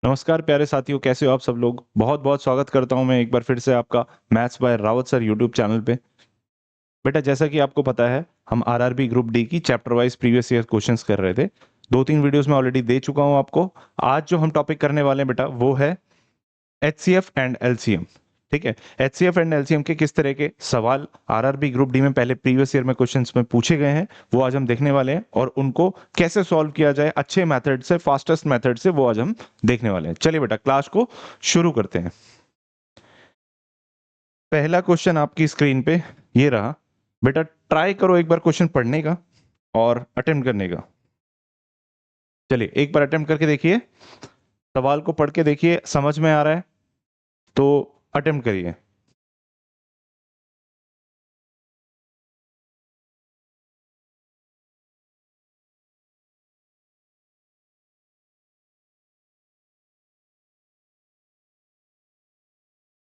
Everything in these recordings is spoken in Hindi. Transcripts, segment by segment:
नमस्कार प्यारे साथियों, कैसे हो आप सब लोग। बहुत बहुत स्वागत करता हूं मैं एक बार फिर से आपका maths by Rawat sir YouTube channel पे। बेटा जैसा कि आपको पता है, हम आरआरबी ग्रुप डी की chapter wise previous year questions कर रहे थे। 2-3 वीडियोस में ऑलरेडी दे चुका हूं आपको। आज जो हम टॉपिक करने वाले हैं बेटा वो है एचसीएफ एंड एलसीएम। ठीक है, एचसीएफ एंड एलसीएम के किस तरह के सवाल आरआरबी ग्रुप डी में पहले प्रीवियस ईयर में क्वेश्चंस में पूछे गए हैं वो आज हम देखने वाले हैं, और उनको कैसे सॉल्व किया जाए अच्छे मेथड से, फास्टेस्ट मेथड से, वो आज हम देखने वाले हैं। चलिए बेटा क्लास को शुरू करते हैं। पहला क्वेश्चन आपकी स्क्रीन पे ये रहा। बेटा ट्राई करो एक बार क्वेश्चन पढ़ने का और अटेम्प्ट करने का। चलिए एक बार अटेम्प्ट करके देखिए, सवाल को पढ़ के देखिए, समझ में आ रहा है तो अटेम्प्ट करिए।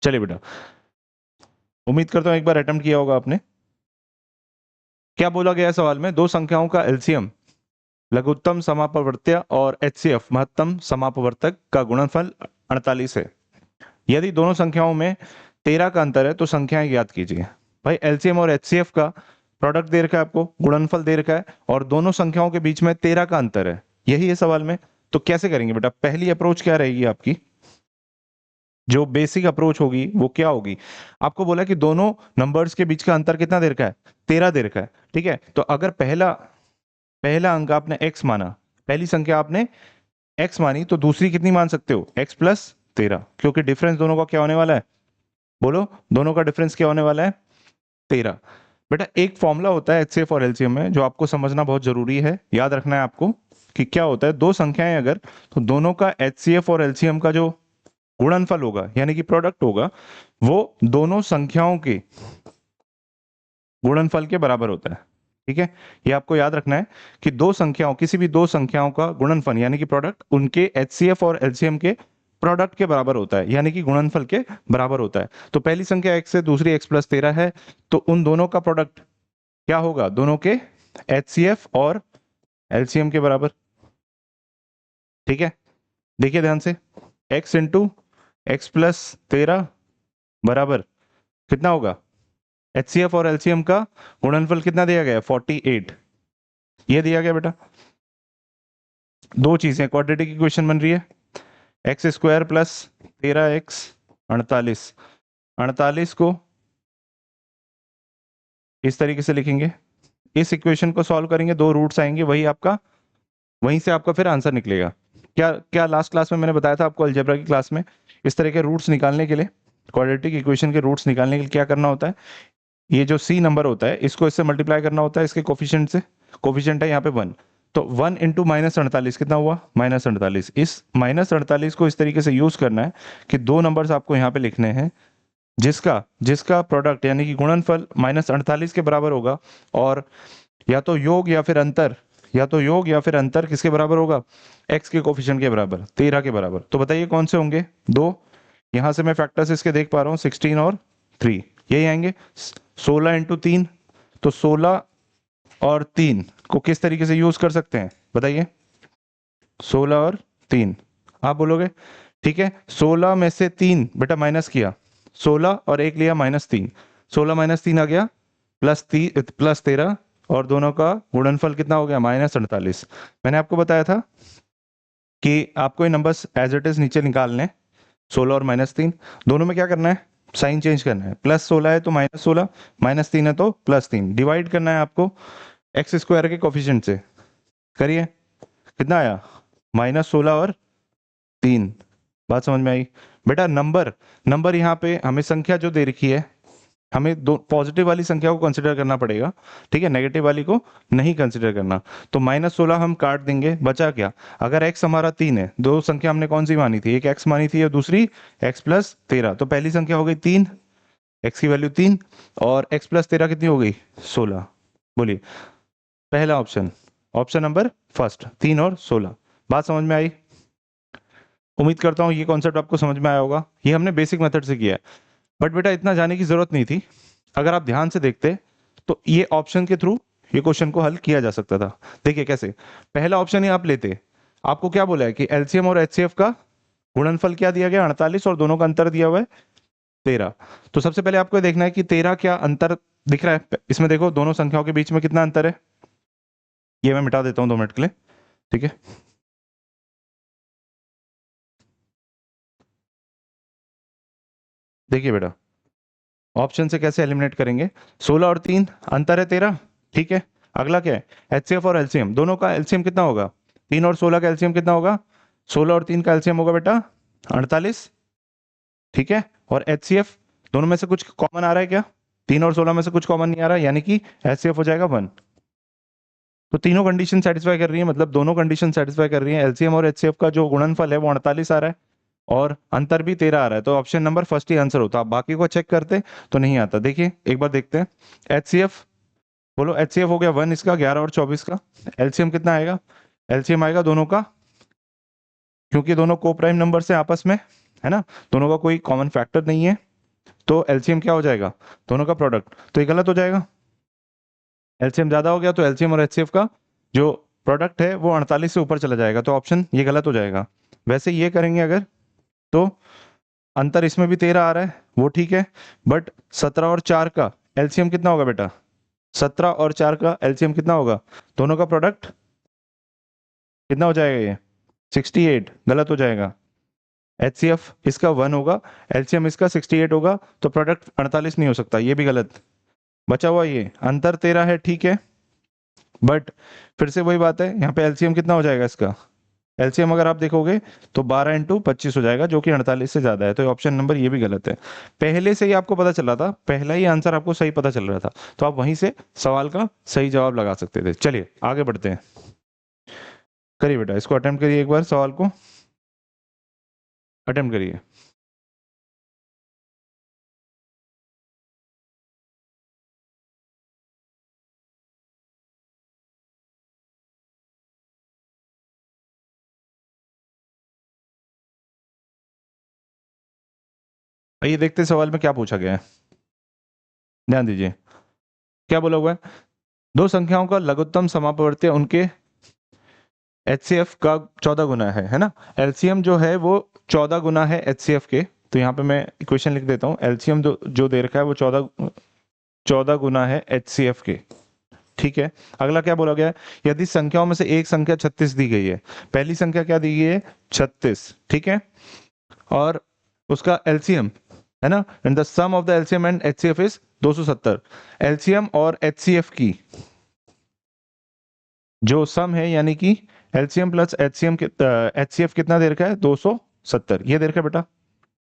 चलिए बेटा, उम्मीद करता हूं एक बार अटेम्प्ट किया होगा आपने। क्या बोला गया है सवाल में? दो संख्याओं का एलसीएम लघुत्तम समापवर्त्य और एचसीएफ महत्तम समापवर्तक का गुणनफल 48 है। यदि दोनों संख्याओं में 13 का अंतर है तो संख्याएं ज्ञात कीजिए। भाई एलसीएम और एचसीएफ का प्रोडक्ट दे रखा है आपको, गुणनफल दे रखा है, और दोनों संख्याओं के बीच में 13 का अंतर है, यही है सवाल में। तो कैसे करेंगे बेटा? पहली अप्रोच क्या रहेगी आपकी? जो बेसिक अप्रोच होगी वो क्या होगी? आपको बोला कि दोनों नंबर्स के बीच का अंतर कितना दे रखा है? 13 दे रखा है। ठीक है, तो अगर पहला पहला अंक आपने x माना, पहली संख्या आपने x मानी, तो दूसरी कितनी मान सकते हो? x+13, क्योंकि डिफरेंस दोनों का क्या होने वाला है? बोलो, दोनों का डिफरेंस क्या होने वाला है? 13। बेटा एक फॉर्मूला होता है एचसीएफ और एलसीएम में जो आपको समझना बहुत जरूरी है, याद रखना है आपको कि क्या होता है। दो संख्याएं अगर, तो दोनों का एचसीएफ और एलसीएम का जो गुणनफल होगा यानी कि प्रोडक्ट होगा, वो दोनों संख्याओं के गुणनफल के बराबर होता है। ठीक है, ये आपको याद रखना है कि दो संख्याओं, किसी भी दो संख्याओं का गुणनफल यानी कि प्रोडक्ट उनके एचसीएफ और एलसीएम के प्रोडक्ट के बराबर होता है, यानी कि गुणनफल के बराबर होता है। तो पहली संख्या x है, दूसरी x+13 है, तो उन दोनों का प्रोडक्ट क्या होगा? दोनों के एचसीएफ और एलसीएम के बराबर। ठीक है, देखिए ध्यान से, x इंटू x+13 बराबर कितना होगा? एचसीएफ और एलसीएम का गुणनफल कितना दिया गया है? 48, ये दिया गया बेटा। दो चीजें, क्वाड्रेटिक इक्वेशन बन रही है, x² प्लस 13x 48। 48 को इस तरीके से लिखेंगे, इस इक्वेशन को सॉल्व करेंगे, दो रूट्स आएंगे, वही आपका, वहीं से आपका फिर आंसर निकलेगा। क्या क्या लास्ट क्लास में मैंने बताया था आपको अलजेब्रा की क्लास में, इस तरह के रूट्स निकालने के लिए, क्वाड्रेटिक इक्वेशन के रूट्स निकालने के लिए क्या करना होता है? ये जो सी नंबर होता है इसको इससे मल्टीप्लाई करना होता है इसके कोफिशिएंट से। कोफिशिएंट है यहाँ पे 1, तो 1 इंटू -48 कितना हुआ? -48। इस -48 को इस तरीके से यूज करना है कि दो नंबर्स आपको यहाँ पे लिखने हैं जिसका जिसका प्रोडक्ट यानी कि गुणनफल -48 के बराबर होगा, और या तो योग या फिर अंतर, या तो योग या फिर अंतर किसके बराबर होगा? x के कोफिशिएंट के बराबर, 13 के बराबर। तो बताइए कौन से होंगे दो? यहां से मैं फैक्टर्स इसके देख पा रहा हूँ, 16 और 3, यही आएंगे। 16 इंटू 3, तो 16 और 3 को किस तरीके से यूज कर सकते हैं बताइए? 16 और 3 आप बोलोगे, ठीक है। 16 में से 3 बेटा माइनस किया, 16 और 1 लिया -3, 16 - 3 आ गया +13, और दोनों का गुणनफल कितना हो गया? -48। मैंने आपको बताया था कि आपको ये नंबर्स एज इट इज नीचे निकालने, 16 और -3, दोनों में क्या करना है? साइन चेंज करना है। +16 है तो -16, -3 है तो +3, डिवाइड करना है आपको x² के कोफिशिएंट से। करिए, कितना आया? -16 और 3। बात समझ में आई? बेटा नंबर नंबर यहाँ पे हमें संख्या जो दे रखी है, हमें दो पॉजिटिव वाली संख्या को कंसिडर करना पड़ेगा, ठीक है, नेगेटिव वाली को नहीं कंसिडर करना। तो -16 हम काट देंगे, बचा क्या? अगर x हमारा 3 है, दो संख्या हमने कौन सी मानी थी? एक x मानी थी और दूसरी x+13, तो पहली संख्या हो गई 3, x की वैल्यू 3, और x+13 कितनी हो गई? 16। बोलिए, पहला ऑप्शन, ऑप्शन नंबर फर्स्ट, 3 और 16। बात समझ में आई? उम्मीद करता हूँ ये कॉन्सेप्ट आपको समझ में आया होगा। ये हमने बेसिक मेथड से किया है, बट बेटा इतना जाने की जरूरत नहीं थी। अगर आप ध्यान से देखते तो ये ऑप्शन के थ्रू ये क्वेश्चन को हल किया जा सकता था। देखिए कैसे, पहला ऑप्शन ही आप लेते, आपको क्या बोला है कि एलसीएम और एचसीएफ का गुणनफल क्या दिया गया 48 और दोनों का अंतर दिया हुआ है 13। तो सबसे पहले आपको देखना है कि 13 क्या अंतर दिख रहा है इसमें। देखो दोनों संख्याओं के बीच में कितना अंतर है, ये मैं मिटा देता हूं 2 मिनट के लिए, ठीक है। देखिए बेटा, ऑप्शन से कैसे एलिमिनेट करेंगे, 16 और 3 अंतर है 13, ठीक है। अगला क्या है, एचसीएफ और एलसीएम, दोनों का एलसीएम कितना होगा, 3 और 16 का एलसीएम कितना होगा, 16 और 3 का एलसीएम होगा बेटा 48, ठीक है। और एचसीएफ, दोनों में से कुछ कॉमन आ रहा है क्या, 3 और 16 में से कुछ कॉमन नहीं आ रहा, यानी कि एचसीएफ हो जाएगा 1। तो तीनों कंडीशन सेटिस्फाई कर रही है, मतलब दोनों कंडीशन सेटिस्फाई कर रही है। एलसीएम और एचसीएफ का जो गुणनफल है वो 48 आ रहा है और अंतर भी 13 आ रहा है, तो ऑप्शन नंबर फर्स्ट ही आंसर होता। आप बाकी को चेक करते तो नहीं आता। देखिए एक बार देखते हैं, एचसीएफ बोलो, एचसीएफ हो गया 1 इसका, 11 और 24 का। एलसीएम कितना आएगा, एलसीएम आएगा दोनों का, क्योंकि दोनों को प्राइम नंबर से आपस में, है ना, दोनों का कोई कॉमन फैक्टर नहीं है, तो एलसीएम क्या हो जाएगा, दोनों का प्रोडक्ट। तो ये गलत हो जाएगा, एलसीएम ज्यादा हो गया तो एलसीएम और एचसीएफ का जो प्रोडक्ट है वो 48 से ऊपर चला जाएगा, तो ऑप्शन ये गलत हो जाएगा। वैसे ये करेंगे अगर, तो अंतर इसमें भी 13 आ रहा है, वो ठीक है, बट 17 और 4 का एलसीएम कितना होगा बेटा, 17 और 4 का एलसीएम कितना होगा, दोनों का प्रोडक्ट कितना हो जाएगा, ये 68, गलत हो जाएगा। एचसीएफ इसका 1 होगा, एलसीएम इसका 68 होगा, तो प्रोडक्ट 48 नहीं हो सकता, ये भी गलत। बचा हुआ ये अंतर 13 है, ठीक है, बट फिर से वही बात है, यहाँ पे एलसीएम कितना हो जाएगा इसका, एलसीएम अगर आप देखोगे तो 12 इंटू 25 हो जाएगा, जो कि 48 से ज्यादा है, तो ऑप्शन नंबर ये भी गलत है। पहले से ही आपको पता चल रहा था, पहला ही आंसर आपको सही पता चल रहा था, तो आप वहीं से सवाल का सही जवाब लगा सकते थे। चलिए आगे बढ़ते हैं, करिए बेटा, इसको अटेम्प्ट करिए, एक बार सवाल को अटेम्प्ट करिए। आइए देखते हैं सवाल में क्या पूछा गया है, ध्यान दीजिए। क्या बोला हुआ है, दो संख्याओं का लघुत्तम समापवर्ती उनके एचसीएफ का 14 गुना है ना। एलसीएम जो है वो 14 गुना है एचसीएफ के, तो यहाँ पे मैं इक्वेशन लिख देता हूँ, एलसीएम जो दे रखा है वो 14 गुना है एचसीएफ के, ठीक है। अगला क्या बोला गया है, यदि संख्याओं में से एक संख्या 36 दी गई है, पहली संख्या क्या दी गई है 36, ठीक है, और उसका एलसीएम है ना, and the sum of the LCM and HCF is 270। LCM और एचसीएफ की जो सम है, यानी कि एलसीएम प्लस एचसीएम एचसीएफ कितना दे रखा है 270, ये दे रखा है बेटा,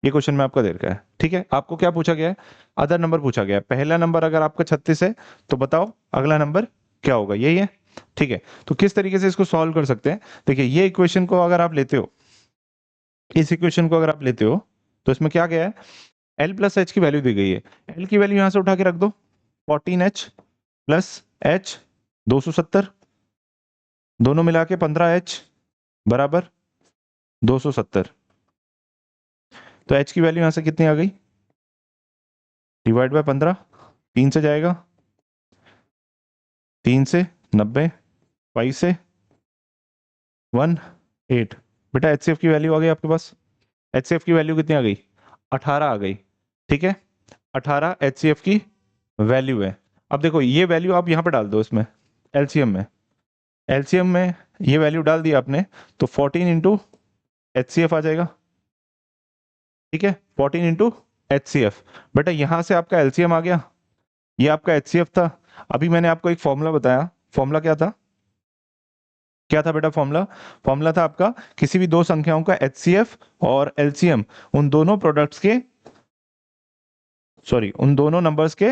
ये क्वेश्चन में आपका दे रखा है, ठीक है। आपको क्या पूछा गया है, अदर नंबर पूछा गया है। पहला नंबर अगर आपका 36 है तो बताओ अगला नंबर क्या होगा, यही है, ठीक है। तो किस तरीके से इसको सॉल्व कर सकते हैं, देखिए ये इक्वेशन को अगर आप लेते हो, इस इक्वेशन को अगर आप लेते हो, तो इसमें क्या गया है, एल प्लस एच की वैल्यू दी गई है, एल की वैल्यू यहां से उठा के रख दो, 14h प्लस एच 270, दोनों मिला के 15h बराबर 270। तो h की वैल्यू यहां से कितनी आ गई, डिवाइड बाय 15, 3 से जाएगा, 3 से 90, 5 से 18। बेटा एचसीएफ की वैल्यू आ गई आपके पास, एचसीएफ की वैल्यू कितनी आ गई, 18 आ गई, ठीक है। 18 एचसीएफ की वैल्यू है। अब देखो ये वैल्यू आप यहाँ पे डाल दो, इसमें एलसीएम में, एलसीएम में ये वैल्यू डाल दी आपने, तो 14 इंटू एचसीएफ आ जाएगा, ठीक है, 14 इंटू एचसीएफ। बेटा यहां से आपका एलसीएम आ गया, ये आपका एचसीएफ था। अभी मैंने आपको एक फॉर्मूला बताया, फॉर्मूला क्या था, क्या था बेटा फॉर्मूला, फॉर्मूला था आपका किसी भी दो संख्याओं का एचसीएफ और एलसीएम उन दोनों प्रोडक्ट्स के, सॉरी उन दोनों नंबर्स के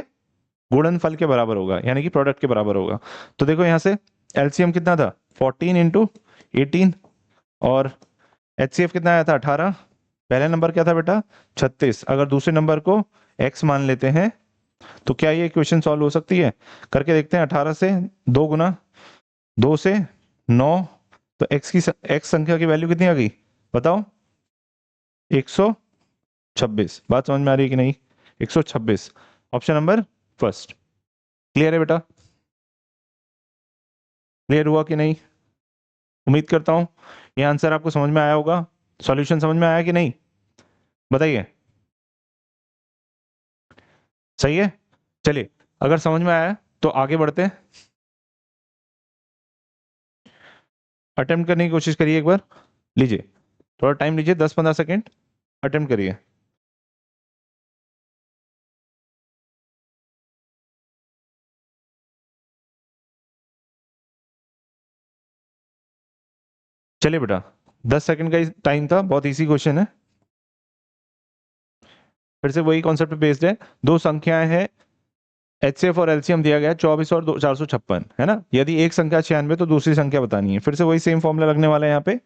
गुणनफल के बराबर होगा, यानी कि प्रोडक्ट के बराबर होगा। तो देखो यहां से एलसीएम कितना था 14 इंटू 18, और एचसीएफ कितना आया था 18। पहला नंबर क्या था बेटा 36, अगर दूसरे नंबर को x मान लेते हैं तो क्या ये इक्वेशन सॉल्व हो सकती है, करके देखते हैं। 18 से 2 गुना, 2 से 9, तो x संख्या की वैल्यू कितनी आ गई बताओ, 126। बात समझ में आ रही है कि नहीं, 126, ऑप्शन नंबर फर्स्ट। क्लियर है बेटा, क्लियर हुआ कि नहीं, उम्मीद करता हूं ये आंसर आपको समझ में आया होगा। सॉल्यूशन समझ में आया कि नहीं, बताइए। सही है, चलिए अगर समझ में आया तो आगे बढ़ते हैं। अटेम्प्ट करने की कोशिश करिए एक बार, लीजिए थोड़ा टाइम लीजिए, 10-15 सेकेंड अटेम्प्ट करिए। चलिए बेटा, 10 सेकेंड का ही टाइम था, बहुत इजी क्वेश्चन है। फिर से वही कॉन्सेप्ट पे बेस्ड है। दो संख्याएं हैं, एचसीएफ और एलसीएम दिया गया है 24 और 456, है ना। यदि एक संख्या 96 तो दूसरी संख्या बतानी है। फिर से वही सेम फॉर्मूला लगने वाला है यहाँ पे,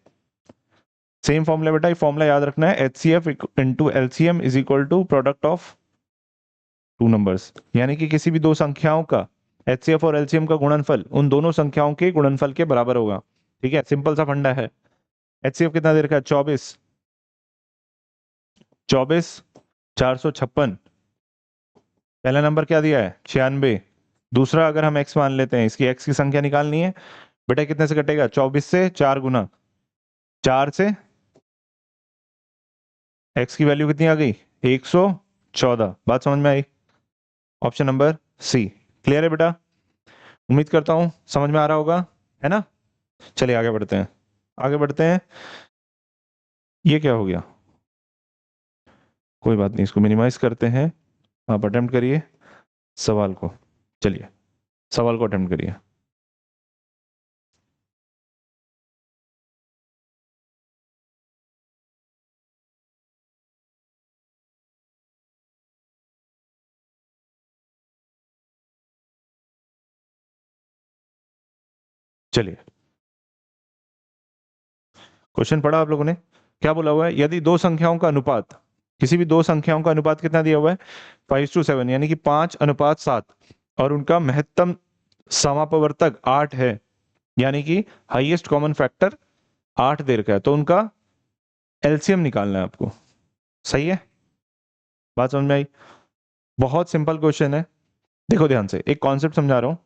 सेम फॉर्मूला बेटा, ये फॉर्मूला याद रखना है, HCF into LCM is equal to product of two numbers. यानी कि किसी भी दो संख्याओं का एचसीएफ और एलसीएम का गुणनफल उन दोनों संख्याओं के गुणनफल के बराबर होगा। ठीक है, सिंपल सा फंडा है। एचसीएफ कितना दे रखा है, 24, 456। पहला नंबर क्या दिया है, 96। दूसरा अगर हम x मान लेते हैं, इसकी x की संख्या निकालनी है बेटा, कितने से कटेगा, 24 से 4 गुना, 4 से x की वैल्यू कितनी आ गई, 114। बात समझ में आई। Option number C. क्लियर है बेटा, उम्मीद करता हूं समझ में आ रहा होगा, है ना। चलिए आगे बढ़ते हैं, आगे बढ़ते हैं। ये क्या हो गया, कोई बात नहीं, इसको मिनिमाइज करते हैं। आप अटेम्प्ट करिए सवाल को, चलिए सवाल को अटेम्प्ट करिए। चलिए, क्वेश्चन पढ़ा आप लोगों ने, क्या बोला हुआ है, यदि दो संख्याओं का अनुपात, किसी भी दो संख्याओं का अनुपात कितना दिया हुआ है, 5:7, यानी कि 5:7, और उनका महत्तम समापवर्तक 8 है, यानी कि हाईएस्ट कॉमन फैक्टर 8 दे रखा है, तो उनका एलसीएम निकालना है आपको। सही है, बात समझ में आई। बहुत सिंपल क्वेश्चन है, देखो ध्यान से, एक कॉन्सेप्ट समझा रहा हूं,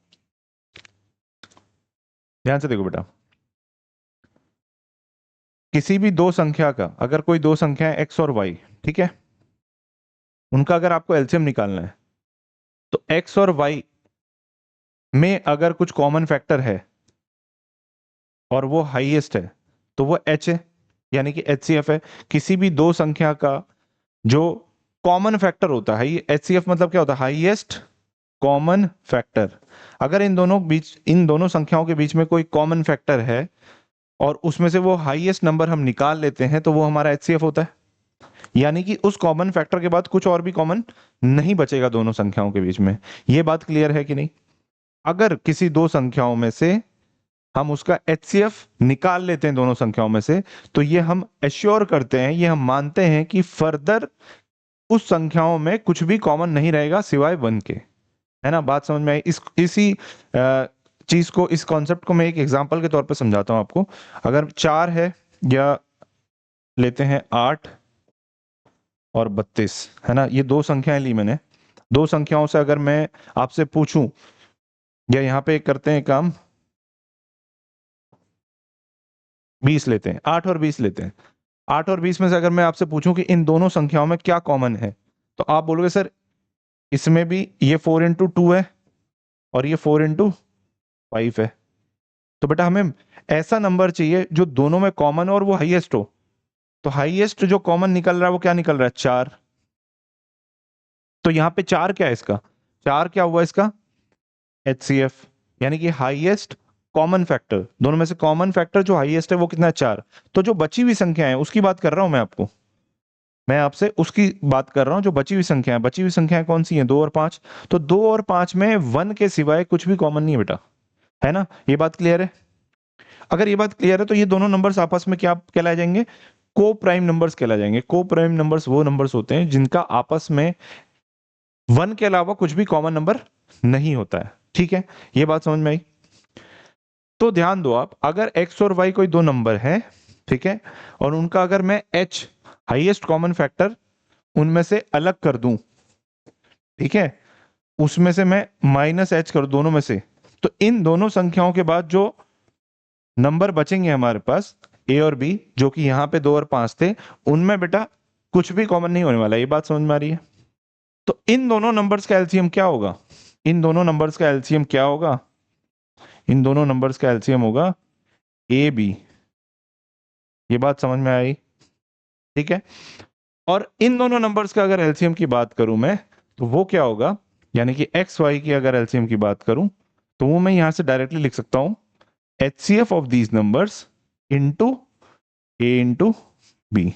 ध्यान से देखो बेटा। किसी भी दो संख्या का, अगर कोई दो संख्या है एक्स और वाई, ठीक है, उनका अगर आपको एलसीएम निकालना है, तो एक्स और वाई में अगर कुछ कॉमन फैक्टर है और वो हाईएस्ट है, तो वो एच है, यानी कि एचसीएफ है। किसी भी दो संख्या का जो कॉमन फैक्टर होता है, एचसीएफ मतलब क्या होता है, हाईएस्ट कॉमन फैक्टर। अगर इन दोनों संख्याओं के बीच में कोई कॉमन फैक्टर है और उसमें से वो हाईएस्ट नंबर हम निकाल लेते हैं, तो वो हमारा एचसीएफ होता है। यानी कि उस कॉमन फैक्टर के बाद कुछ और भी कॉमन नहीं बचेगा दोनों संख्याओं के बीच में। ये बात क्लियर है कि नहीं। अगर किसी दो संख्याओं में से हम उसका एचसीएफ निकाल लेते हैं दोनों संख्याओं में से, तो ये हम एश्योर करते हैं, ये हम मानते हैं कि फर्दर उस संख्याओं में कुछ भी कॉमन नहीं रहेगा सिवाय 1 के, है ना। बात समझ में आई। इसी चीज को, इस कॉन्सेप्ट को मैं एक एग्जांपल के तौर पे समझाता हूं आपको। अगर 4 है, या लेते हैं 8 और 32, है ना, ये दो संख्याएं ली मैंने। दो संख्याओं से अगर मैं आपसे पूछूं, या यहां पे करते हैं काम, 20 लेते हैं, 8 और 20 लेते हैं। 8 और 20 में से अगर मैं आपसे पूछूं कि इन दोनों संख्याओं में क्या कॉमन है, तो आप बोलोगे सर इसमें भी ये 4x2 है और ये 4x5 है। तो बेटा हमें ऐसा नंबर चाहिए जो दोनों में कॉमन और वो हाईएस्ट हो। तो हाईएस्ट जो कॉमन निकल रहा है वो क्या निकल रहा है, 4। तो यहाँ पे 4 क्या है इसका, 4 क्या हुआ इसका, एचसीएफ, यानी कि हाईएस्ट कॉमन फैक्टर। दोनों में से कॉमन फैक्टर जो हाईएस्ट है वो कितना है, 4। तो जो बची हुई संख्या है उसकी बात कर रहा हूं मैं आपसे उसकी बात कर रहा हूं, जो बची हुई संख्या है। बची हुई संख्याएं कौन सी हैं, 2 और 5। तो 2 और 5 में 1 के सिवाय कुछ भी कॉमन नहीं है बेटा, है ना। ये बात क्लियर है। अगर ये बात क्लियर है तो ये दोनों नंबर्स आपस में क्या कहलाए जाएंगे, को प्राइम नंबर्स कहलाए जाएंगे। को प्राइम नंबर्स वो नंबर्स होते हैं जिनका आपस में 1 के अलावा कुछ भी कॉमन नंबर नहीं होता है। ठीक है, ये बात समझ में आई। तो ध्यान दो आप, अगर x और y कोई दो नंबर है, ठीक है, और उनका अगर मैं h हाईएस्ट कॉमन फैक्टर उनमें से अलग कर दूं, ठीक है, उसमें से मैं -h कर दोनों में से, तो इन दोनों संख्याओं के बाद जो नंबर बचेंगे हमारे पास, ए और बी, जो कि यहाँ पे 2 और 5 थे, उनमें बेटा कुछ भी कॉमन नहीं होने वाला, ये बात समझ में आ रही है? तो इन दोनों नंबर्स का एलसीएम क्या होगा? इन दोनों नंबर्स का एलसीएम क्या होगा? इन दोनों नंबर्स का एलसीएम होगा ए बी। ये बात समझ में आई? ठीक है। और इन दोनों नंबर्स का अगर एलसीएम की बात करूं मैं, तो वो क्या होगा, यानी कि एक्स वाई की अगर एलसीएम की बात करूं, तो वो मैं यहां से डायरेक्टली लिख सकता हूं HCF of these numbers into A into B.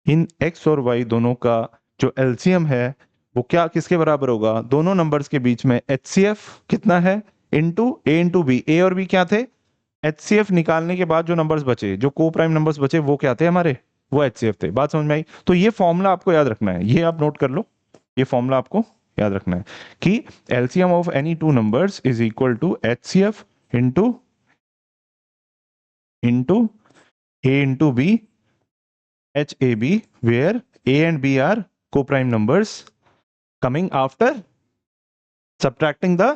इन एक्स और वाई दोनों का जो एलसीएम है वो क्या किसके बराबर होगा? दोनों नंबर्स के बीच में HCF कितना है इंटू ए इंटू बी। ए और बी क्या थे? HCF निकालने के बाद जो नंबर्स बचे, जो को प्राइम नंबर्स बचे, वो क्या थे हमारे? वो HCF थे। बात समझ में आई? तो ये फॉर्मूला आपको याद रखना है, ये आप नोट कर लो, ये फॉर्मूला आपको याद रखना है कि LCM of any two numbers is equal to HCF into into A into B, HAB, where A and B are co-prime numbers coming after subtracting the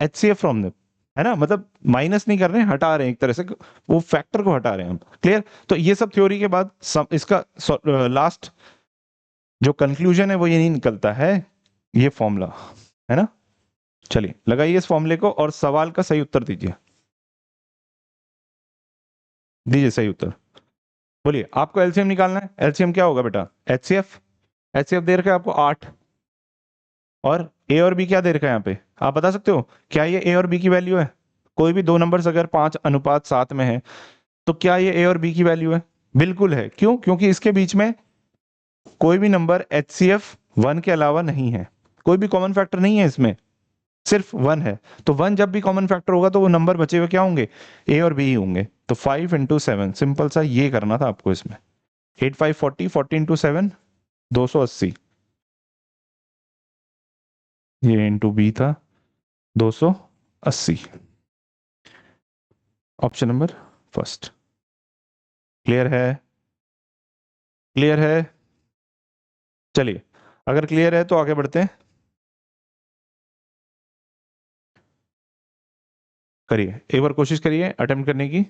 HCF from them, है ना? मतलब माइनस नहीं कर रहे हैं, हटा रहे हैं एक तरह से, वो फैक्टर को हटा रहे हैं हम। क्लियर? तो ये सब थ्योरी के बाद इसका लास्ट जो कंक्लूजन है वो ये नहीं निकलता है, ये फॉर्मूला, है ना? चलिए लगाइए इस फॉर्मूले को और सवाल का सही उत्तर दीजिए। दीजिए सही उत्तर, बोलिए। आपको एलसीएम निकालना है, एलसीएम क्या होगा बेटा? HCF। HCF दे रखा है आपको 8, और ए और बी क्या दे रखा है यहाँ पे, आप बता सकते हो? क्या ये ए और बी की वैल्यू है? कोई भी दो नंबर्स अगर 5:7 में है, तो क्या ये ए और बी की वैल्यू है? बिल्कुल है। क्यों? क्योंकि इसके बीच में कोई भी नंबर HCF 1 के अलावा नहीं है, कोई भी कॉमन फैक्टर नहीं है इसमें, सिर्फ 1 है। तो 1 जब भी कॉमन फैक्टर होगा तो वो नंबर बचे हुए क्या होंगे? ए और बी ही होंगे। तो 5 इंटू 7, सिंपल सा ये करना था आपको इसमें। 8 5 40, 40 इंटू 7 280, ये इंटू बी था 280। Option number first. क्लियर है? क्लियर है? चलिए, अगर क्लियर है तो आगे बढ़ते हैं। करिए, एक बार कोशिश करिए अटेम्प्ट करने की।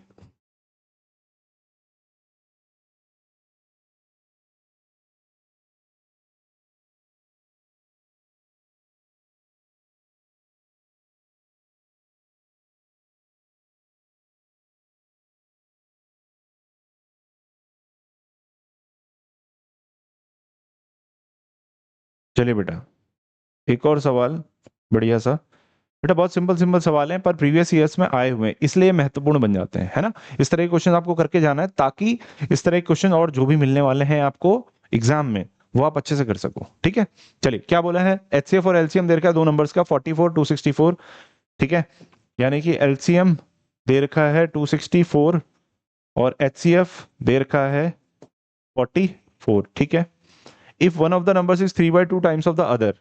चलिए बेटा, एक और सवाल, बढ़िया सा। बेटा बहुत सिंपल सिंपल सवाल हैं, पर प्रीवियस ईयर्स में आए हुए हैं, इसलिए महत्वपूर्ण बन जाते हैं, है ना? इस तरह के क्वेश्चन आपको करके जाना है, ताकि इस तरह के क्वेश्चन और जो भी मिलने वाले हैं आपको एग्जाम में, वो आप अच्छे से कर सको। ठीक है? चलिए, क्या बोला है? HCF और LCM दे रखा है दो नंबर्स का, 44 264। ठीक है, यानी कि LCM दे रखा है 264 और HCF दे रखा है 44। ठीक है। If one of the numbers is 3/2 times of the other,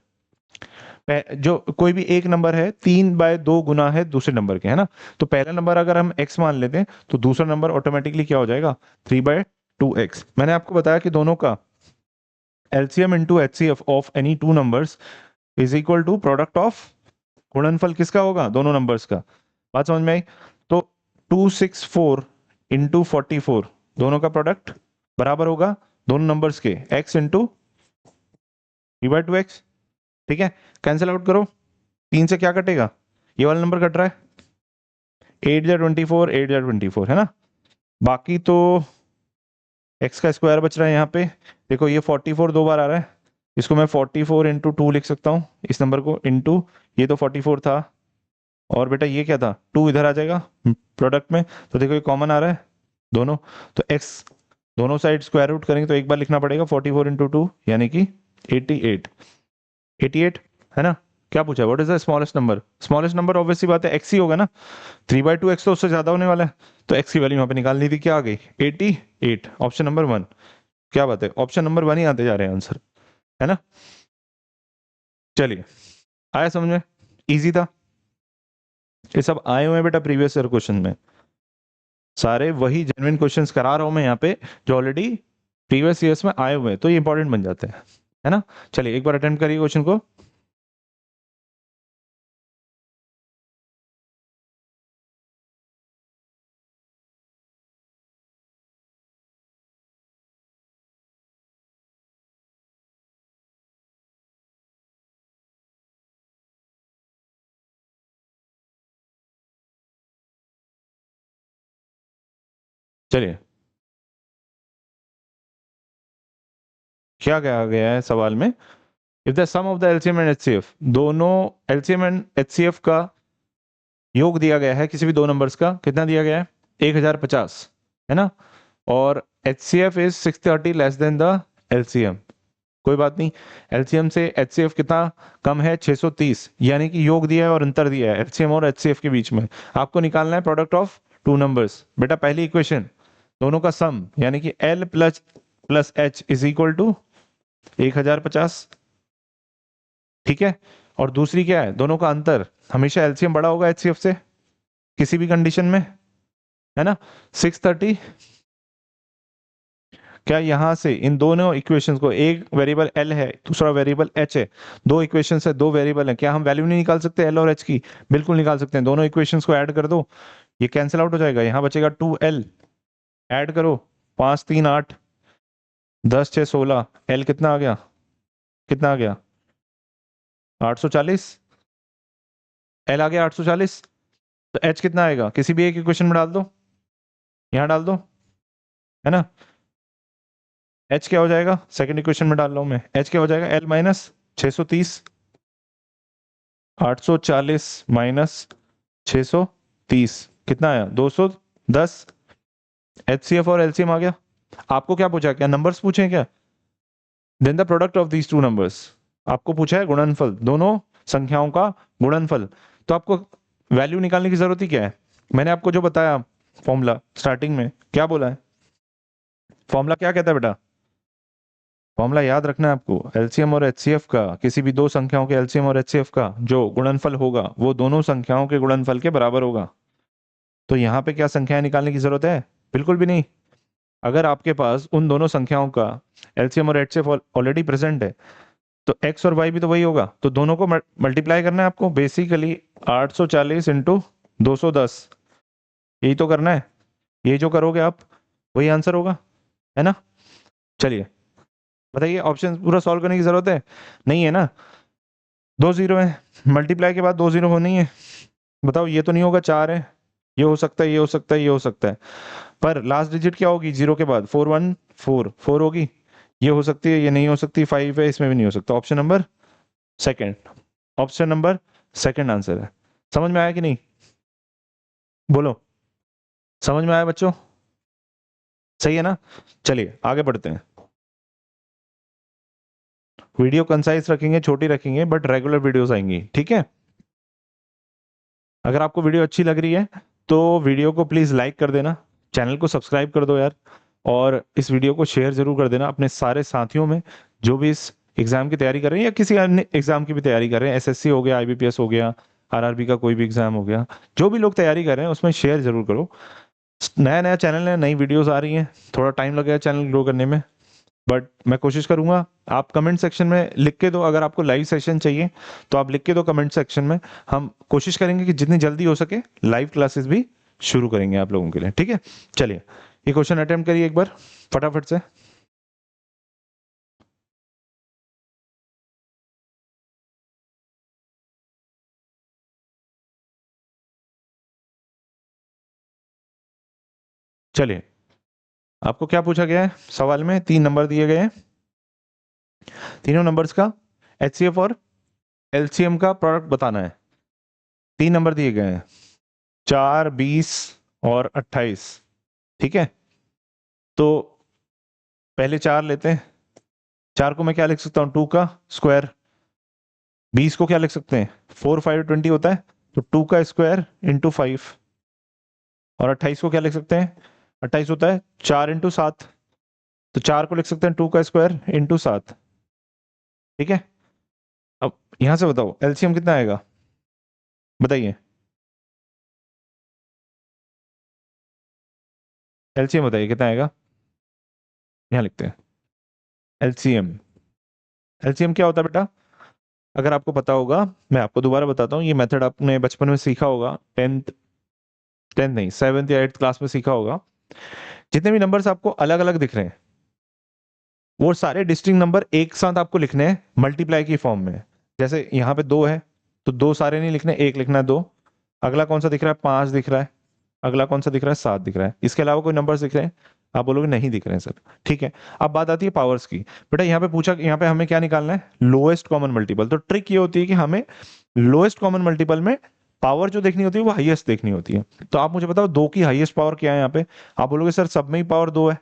जो कोई भी एक नंबर है 3/2 गुना है दूसरे नंबर के, है ना? तो पहला नंबर अगर हम x मान लेते हैं, तो दूसरा नंबर ऑटोमेटिकली क्या हो जाएगा? 3/2x। मैंने आपको बताया कि दोनों का LCM into HCF of any two numbers is equal to product of, गुणनफल किसका होगा? दोनों नंबर्स का। बात समझ में आई? तो 264 इंटू 44, दोनों का प्रोडक्ट बराबर होगा दोनों नंबर्स के x इंटू 3/2x। ठीक है, कैंसिल आउट करो, 3 से क्या कटेगा? ये वाला नंबर कट रहा है, 8 या 24, 8 या 24, है ना? बाकी तो x का स्क्वायर बच रहा है यहाँ पे। देखो ये 44 दो बार आ रहा है, इसको मैं 44 इंटू 2 लिख सकता हूँ, इस नंबर को, इंटू ये तो 44 था, और बेटा ये क्या था? 2 इधर आ जाएगा प्रोडक्ट में, तो देखो ये कॉमन आ रहा है दोनों, तो x दोनों साइड स्क्वायर रूट करेंगे तो एक बार लिखना पड़ेगा 44 इंटू 2, यानी कि 88। 88, है ना? क्या पूछा? What is the smallest number? Smallest number obviously बात है x ही होगा ना, 3/2x तो उससे ज्यादा होने वाला है, तो x की वैल्यू यहाँ पे निकालनी थी, क्या आ गई? 88। Option number 1। क्या बात है, ऑप्शन नंबर 1 ही आते जा रहे हैं आंसर, है ना? चलिए, आया समझ में? इजी था। ये सब आए हुए हैं बेटा प्रीवियस ईयर क्वेश्चन में, सारे वही जेन्युइन क्वेश्चंस करा रहा हूं मैं यहाँ पे, जो ऑलरेडी प्रीवियस ईयर्स में आए हुए हैं, तो ये इंपॉर्टेंट बन जाते हैं, है ना? चलिए एक बार अटेम्प्ट करिए क्वेश्चन को। चलिए, क्या कहा गया है सवाल में? If the sum of the LCM and HCF, दोनों एलसीएम एंड एचसीएफ का योग दिया गया है किसी भी दो नंबर्स का, कितना दिया गया है? 1050, है ना? और HCF is 630 less than the LCM. कोई बात नहीं, एलसीएम से एचसीएफ कितना कम है? 630, यानी कि योग दिया है और अंतर दिया है एलसीएम और एचसीएफ के बीच में। आपको निकालना है प्रोडक्ट ऑफ टू नंबर्स। बेटा पहली इक्वेशन, दोनों का सम यानी कि L plus H is equal to 1050, ठीक है? और दूसरी क्या है? दोनों का अंतर, हमेशा एलसीएम बड़ा होगा एचसीएफ से किसी भी कंडीशन में, है ना? 630। क्या यहां से इन दोनों इक्वेशंस को, एक वेरिएबल एल है दूसरा वेरिएबल एच है, दो इक्वेशंस है दो वेरिएबल है, क्या हम वैल्यू नहीं निकाल सकते एल और एच की? बिल्कुल निकाल सकते हैं। दोनों इक्वेशंस को ऐड कर दो, ये कैंसिल आउट हो जाएगा, यहाँ बचेगा 2l। ऐड करो, 5 3 8, 10 6 16, एल कितना आ गया? कितना आ गया? 840। एल आ गया 840, तो एच कितना आएगा? किसी भी एक इक्वेशन में डाल दो, यहाँ डाल दो, है ना? एच क्या हो जाएगा? सेकंड इक्वेशन में डाल रहा हूं मैं, एच क्या हो जाएगा? एल माइनस 630, 840 माइनस 630 कितना आया? 210। एचसीएफ और एलसीएम आ गया। आपको क्या पूछा? क्या नंबर्स पूछे हैं क्या? Then the product of these two numbers, आपको पूछा है गुणनफल, दोनों संख्याओं का गुणनफल। तो आपको वैल्यू निकालने की जरूरत ही क्या है? मैंने आपको जो बताया फॉर्मूला स्टार्टिंग में, क्या बोला है? फॉर्मूला क्या कहता है बेटा? फॉर्मूला याद रखना है आपको, एलसीएम और एचसीएफ का, किसी भी दो संख्याओं के एलसीएम और एचसीएफ का जो गुणनफल होगा वो दोनों संख्याओं के गुणनफल के बराबर होगा। तो यहाँ पे क्या संख्याएं निकालने की जरूरत है? बिल्कुल भी नहीं। अगर आपके पास उन दोनों संख्याओं का एलसीएम और एचसीएफ ऑलरेडी प्रेजेंट है तो एक्स और वाई भी तो वही होगा, तो दोनों को मल्टीप्लाई करना है आपको। बेसिकली 840 इंटू 210, यही तो करना है। ये जो करोगे आप वही आंसर होगा, है ना? चलिए बताइए, ऑप्शन पूरा सॉल्व करने की जरूरत है? नहीं है ना? दो जीरो है, मल्टीप्लाई के बाद दो जीरो होनी है। बताओ, ये तो नहीं होगा, चार है, ये हो सकता है, ये हो सकता है, ये हो सकता है, पर लास्ट डिजिट क्या होगी जीरो के बाद? 4144 होगी। ये हो सकती है, ये नहीं हो सकती, 5 है, इसमें भी नहीं हो सकता। Option number second, option number second answer है। समझ में आया कि नहीं? बोलो, समझ में आया बच्चों? सही है ना? चलिए आगे बढ़ते हैं। वीडियो कंसाइज रखेंगे, छोटी रखेंगे, बट रेगुलर वीडियोस आएंगी, ठीक है? अगर आपको वीडियो अच्छी लग रही है तो वीडियो को प्लीज लाइक कर देना, चैनल को सब्सक्राइब कर दो यार, और इस वीडियो को शेयर जरूर कर देना अपने सारे साथियों में जो भी इस एग्जाम की तैयारी कर रहे हैं या किसी अन्य एग्जाम की भी तैयारी कर रहे हैं। एसएससी हो गया, आईबीपीएस हो गया, आरआरबी का कोई भी एग्जाम हो गया, जो भी लोग तैयारी कर रहे हैं उसमें शेयर जरूर करो। नया नया चैनल है, नई वीडियोस आ रही हैं, थोड़ा टाइम लगेगा चैनल ग्रो करने में, बट मैं कोशिश करूंगा। आप कमेंट सेक्शन में लिख के दो, अगर आपको लाइव सेशन चाहिए तो आप लिख के दो कमेंट सेक्शन में। हम कोशिश करेंगे कि जितनी जल्दी हो सके लाइव क्लासेस भी शुरू करेंगे आप लोगों के लिए, ठीक है? चलिए ये क्वेश्चन अटेम्प्ट करिए एक बार फटाफट से। चलिए, आपको क्या पूछा गया है सवाल में? 3 नंबर दिए गए हैं, तीनों नंबर्स का एचसीएफ और एलसीएम का प्रोडक्ट बताना है। 3 नंबर दिए गए हैं, 4 20 और 28, ठीक है? तो पहले 4 लेते हैं। 4 को मैं क्या लिख सकता हूँ? 2 का स्क्वायर। 20 को क्या लिख सकते हैं? 4 5 20 होता है, तो 2 का स्क्वायर इंटू 5। और 28 को क्या लिख सकते हैं? 28 होता है 4 इंटू 7, तो 4 को लिख सकते हैं 2 का स्क्वायर इंटू 7, ठीक है? अब यहां से बताओ एलसीएम कितना आएगा, बताइए। एलसीएम बताइए कितना आएगा, यहाँ लिखते हैं एलसीएम। एलसीएम क्या होता है बेटा? अगर आपको पता होगा, मैं आपको दोबारा बताता हूँ, ये मेथड आपने बचपन में सीखा होगा, टेंथ नहीं, 7th या 8th क्लास में सीखा होगा। जितने भी नंबर्स आपको अलग अलग दिख रहे हैं वो सारे डिस्टिंक्ट नंबर एक साथ आपको लिखने हैं मल्टीप्लाई की फॉर्म में। जैसे यहाँ पे 2 है तो 2 सारे नहीं लिखने, एक लिखना है 2। अगला कौन सा दिख रहा है? 5 दिख रहा है, अगला कौन सा दिख रहा है? 7 दिख रहा है। इसके अलावा कोई नंबर्स दिख रहे हैं? आप बोलोगे नहीं दिख रहे हैं सर। ठीक है, अब बात आती है पावर्स की। बेटा यहाँ पे पूछा, यहाँ पे हमें क्या निकालना है? Lowest common multiple. तो ट्रिक ये होती है कि हमें लोएस्ट कॉमन मल्टीपल में पावर जो देखनी होती है वो हाईएस्ट देखनी होती है। तो आप मुझे बताओ 2 की हाईएस्ट पावर क्या है यहाँ पे? आप बोलोगे सर सब में ही पावर 2 है,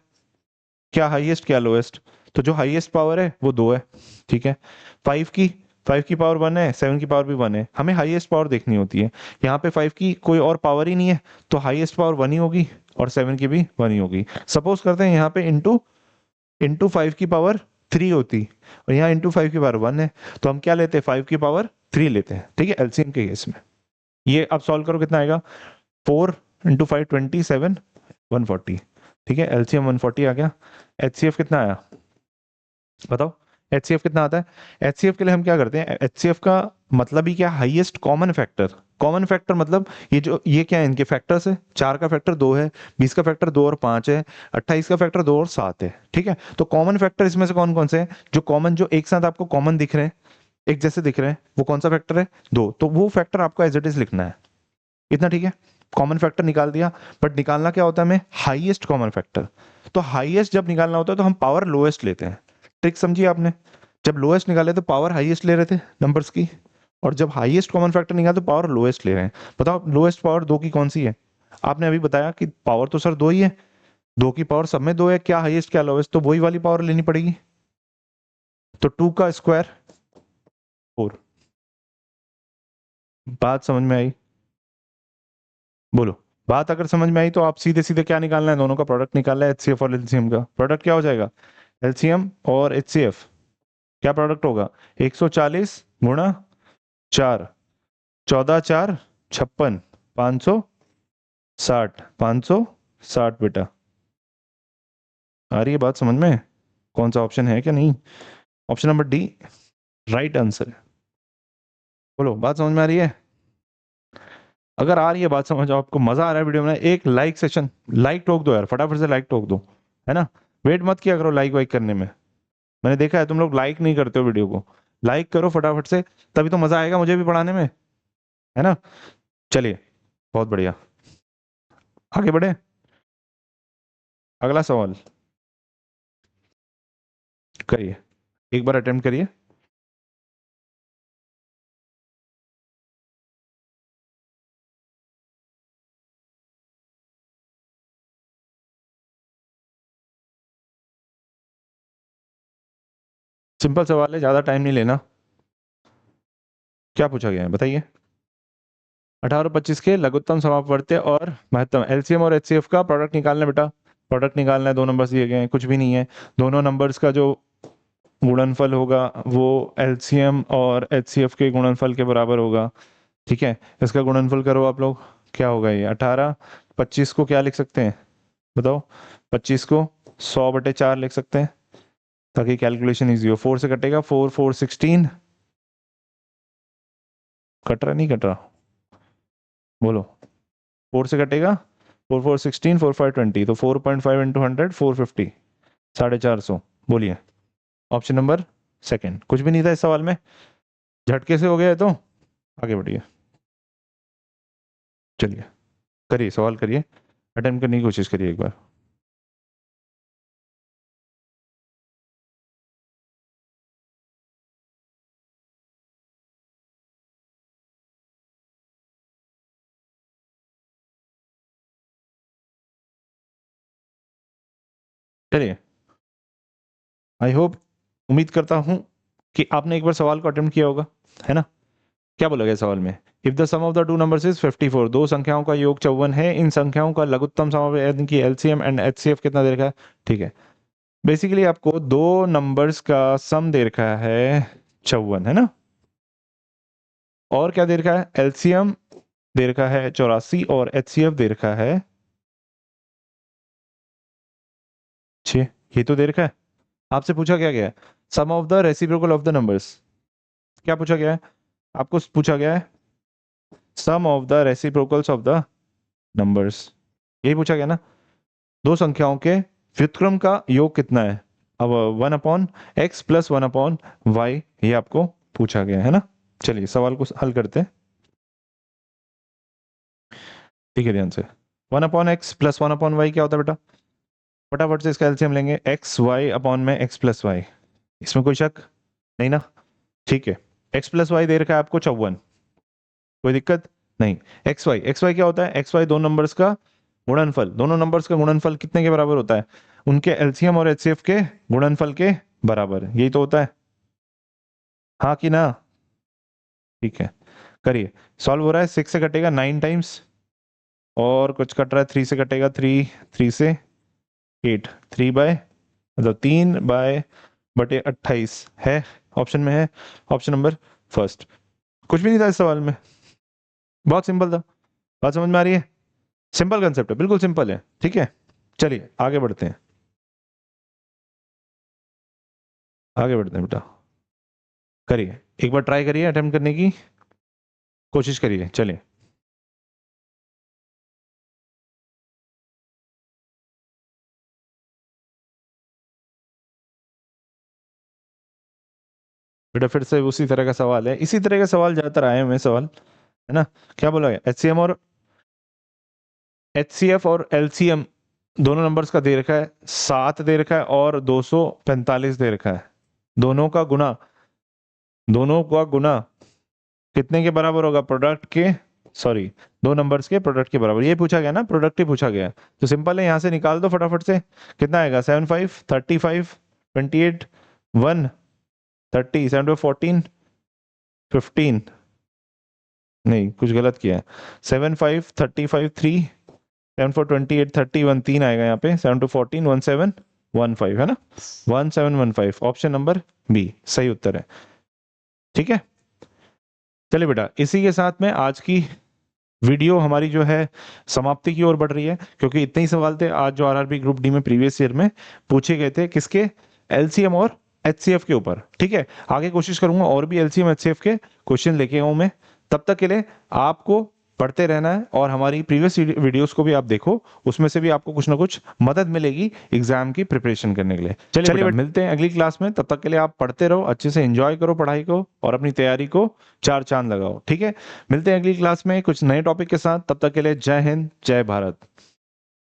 क्या हाईएस्ट क्या लोएस्ट? तो जो हाईएस्ट पावर है वो 2 है। ठीक है, 5 की 5 की पावर 1 है, 7 की पावर भी 1 है, हमें हाईएस्ट पावर देखनी होती है। यहाँ पे 5 की कोई और पावर ही नहीं है, तो हाईएस्ट पावर 1 ही होगी और 7 की भी 1 ही होगी। सपोज करते हैं यहाँ पे इंटू इंटू 5 की पावर 3 होती और यहाँ इंटू 5 की पावर 1 है, तो हम क्या लेते हैं? 5 की पावर 3 लेते हैं। ठीक है, एलसीएम के केस में। ये अब सॉल्व करो, कितना आएगा? 4 इंटू 5 27 140। ठीक है, एलसीएम 140 आ गया। एचसीएफ कितना आया बताओ? एचसीएफ कितना आता है? एचसीएफ के लिए हम क्या करते हैं? एचसीएफ का मतलब ही क्या? Highest common factor. Common factor मतलब ये क्या है? इनके फैक्टर्स है। 4 का फैक्टर 2 है, 20 का फैक्टर 2 और 5 है, 28 का फैक्टर 2 और 7 है। ठीक है, तो कॉमन फैक्टर इसमें से कौन कौन से हैं? जो कॉमन, जो एक साथ आपको कॉमन दिख रहे हैं, एक जैसे दिख रहे हैं, वो कौन सा फैक्टर है? 2। तो वो फैक्टर आपको एज इट इज लिखना है। इतना ठीक है, कॉमन फैक्टर निकाल दिया। बट निकालना क्या होता है हमें? Highest common factor. तो हाईएस्ट जब निकालना होता है तो हम पावर लोएस्ट लेते हैं। ट्रिक समझिए आपने? जब लोएस्ट निकाले तो पावर हाईएस्ट ले रहे थे नंबर्स की, और जब हाईएस्ट कॉमन फैक्टर निकाले तो पावर लोएस्ट ले रहे हैं। बताओ लोएस्ट पावर 2 की कौन सी है? आपने अभी बताया कि पावर तो सर 2 ही है, 2 की पावर सब में 2 है, क्या हाईएस्ट क्या लोएस्ट? तो वही वाली पावर लेनी पड़ेगी। तो 2 का स्क्वायर 4। बात समझ में आई? बोलो। बात अगर समझ में आई तो आप सीधे सीधे क्या निकालना है? दोनों का प्रोडक्ट निकालना है। एचसीएफ और एलसीएम का प्रोडक्ट क्या हो जाएगा? एलसीएम और एचसीएफ क्या प्रोडक्ट होगा? 140 गुणा 4, 14 4 56, 560, 560। बेटा आ रही है बात समझ में? कौन सा ऑप्शन है क्या नहीं? Option number D right answer है। बोलो, बात समझ में आ रही है? अगर आ रही है बात समझ, आपको मजा आ रहा है वीडियो में, एक लाइक सेशन, लाइक ठोक दो यार, फटाफट से लाइक ठोक दो, है ना? वेट मत किया करो लाइक वाइक करने में। मैंने देखा है तुम लोग लाइक नहीं करते हो वीडियो को। लाइक करो फटाफट से, तभी तो मजा आएगा मुझे भी पढ़ाने में, है ना? चलिए, बहुत बढ़िया, आगे बढ़े। अगला सवाल करिए, एक बार अटेम्प्ट करिए। सिंपल सवाल है, ज्यादा टाइम नहीं लेना। क्या पूछा गया है बताइए? 18 और 25 के लघुत्तम समापवर्ती और महत्तम, एलसीएम और एचसीएफ का प्रोडक्ट निकालना है बेटा। प्रोडक्ट निकालना है, दो नंबर्स दिए गए हैं, कुछ भी नहीं है। दोनों नंबर्स का जो गुणनफल होगा वो एलसीएम और एचसीएफ के गुणनफल के बराबर होगा। ठीक है, इसका गुणनफल करो आप लोग, क्या होगा ये? 18, 25 को क्या लिख सकते हैं बताओ? 25 को 100/4 लिख सकते हैं ताकि कैलकुलेशन इजी हो। 4 से कटेगा, 4 4 16। कट रहा नहीं कट रहा? बोलो। 4 से कटेगा, 4 4 16, 4 5 20, तो 4.5 इंटू 100 450, 450। बोलिए ऑप्शन नंबर सेकंड। कुछ भी नहीं था इस सवाल में, झटके से हो गया है तो आगे बढ़िए। चलिए करिए, सवाल करिए, अटेम्प्ट करने की कोशिश करिए एक बार। चलिए, आई होप, उम्मीद करता हूं कि आपने एक बार सवाल को अटेम्प्ट किया होगा, है ना? क्या बोला गया सवाल में? If the sum of the two numbers is 54, दो संख्याओं का योग 54 है, इन संख्याओं का लघुत्तम समापवर्ती की एलसीएम एंड एचसीएफ कितना दे रखा है? ठीक है, बेसिकली आपको दो नंबर्स का सम दे रखा है 54, है ना? और क्या दे रखा है? एलसीएम दे रखा है 84 और एचसीएफ दे रखा है 6। ये तो दे रखा है। आपसे पूछा क्या गया है? Sum of the reciprocal of the numbers. क्या पूछा गया है? आपको पूछा गया है sum of the reciprocals of the numbers, यही पूछा गया ना? दो संख्याओं के व्युत्क्रम का योग कितना है? अब 1/x प्लस 1/y, ये आपको पूछा गया है ना? चलिए सवाल को हल करते हैं। ठीक है, ध्यान से। 1/x प्लस 1/y क्या होता है बेटा? फटाफट से इसका एलसीएम लेंगे, एक्स वाई अपॉन में एक्स प्लस वाई। इसमें कोई शक नहीं ना? ठीक है, एक्स प्लस वाई दे रखा है आपको 54, कोई दिक्कत नहीं। एक्स वाई क्या होता है? एक्स वाई दो नंबर्स का गुणनफल, दोनों नंबर्स का गुणनफल कितने के बराबर होता है? उनके एलसीएम और एचसीएफ के गुणनफल के बराबर, यही तो होता है, हाँ कि ना? ठीक है, करिए। सॉल्व हो रहा है, 6 से कटेगा 9 टाइम्स, और कुछ कट रहा है 3 से कटेगा 3, 3 से 8, 3 बाय मतलब 3/28 है, ऑप्शन में है, ऑप्शन नंबर फर्स्ट। कुछ भी नहीं था इस सवाल में, बहुत सिंपल था। बात समझ में आ रही है? सिंपल कंसेप्ट है, बिल्कुल सिंपल है। ठीक है, चलिए आगे बढ़ते हैं, आगे बढ़ते हैं बेटा। करिए, एक बार ट्राई करिए, अटेम्प्ट करने की कोशिश करिए, चलिए। बेटा फिर से उसी तरह का सवाल है, इसी तरह का सवाल ज्यादातर आए हुए हैं सवाल, है ना? क्या बोला गया? एचसीएम और एचसीएफ और एलसीएम दोनों नंबर्स का दे रखा है, 7 दे रखा है और 245 दे रखा है। दोनों का गुना, दोनों का गुना कितने के बराबर होगा? प्रोडक्ट के, सॉरी, दो नंबर्स के प्रोडक्ट के बराबर। ये पूछा गया ना, प्रोडक्ट ही पूछा गया, तो सिंपल है, यहाँ से निकाल दो फटाफट से। कितना आएगा? 7 5 35 28 1 30 7 14 15, नहीं कुछ गलत किया है। 7 5 35 3 7 4 28 30 1 3 आएगा यहाँ पे, 7 2 14 1 7 1 5, है ना? 1 7 1 5, ऑप्शन नंबर बी सही उत्तर है। ठीक है, चलिए बेटा, इसी के साथ में आज की वीडियो हमारी जो है समाप्ति की ओर बढ़ रही है, क्योंकि इतने ही सवाल थे आज जो आरआरबी ग्रुप डी में प्रीवियस ईयर में पूछे गए थे, किसके? एलसीएम और एचसीएफ के ऊपर। ठीक है, आगे कोशिश करूंगा और भी एलसीएम एचसीएफ के क्वेश्चन लेके आऊं मैं। तब तक के लिए आपको पढ़ते रहना है, और हमारी प्रीवियस वीडियोस को भी आप देखो, उसमें से भी आपको कुछ ना कुछ मदद मिलेगी एग्जाम की प्रिपरेशन करने के लिए। चलिए बेटा, मिलते हैं अगली क्लास में, तब तक के लिए आप पढ़ते रहो, अच्छे से एंजॉय करो पढ़ाई को, और अपनी तैयारी को चार चांद लगाओ। ठीक है, मिलते हैं अगली क्लास में कुछ नए टॉपिक के साथ, तब तक के लिए जय हिंद, जय भारत।